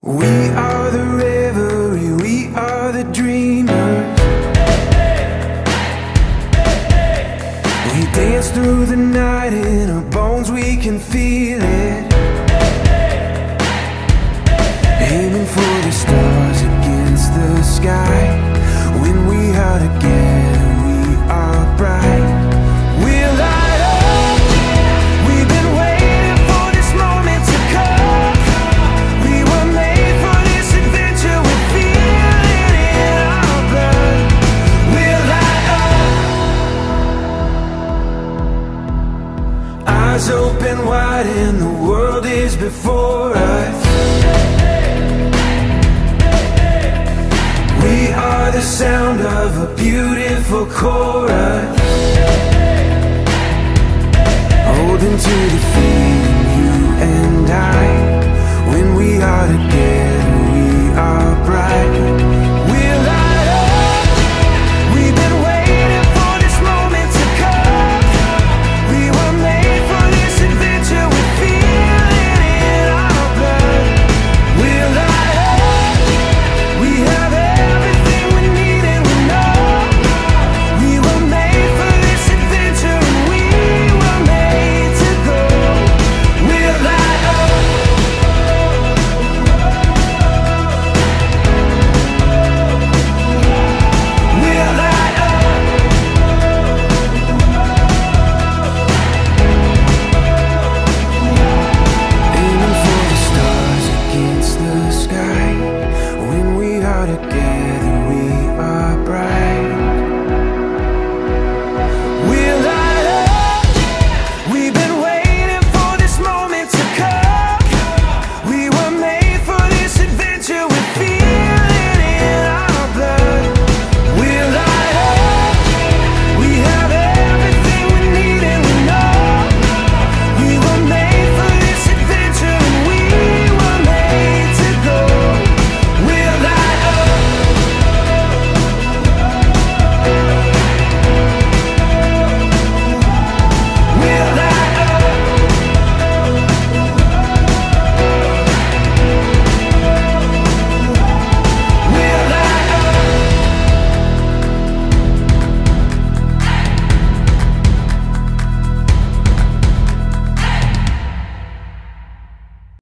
We are the reverie, we are the dreamers. We dance through the night, in our bones we can feel it. Aiming for the stars against the sky. When we are together, we are bright. We'll light up. We've been waiting for this moment to come. We were made for this adventure. We feel it in our blood. We'll light up. Eyes open wide and the world is before us. We are the sound of a beautiful chorus.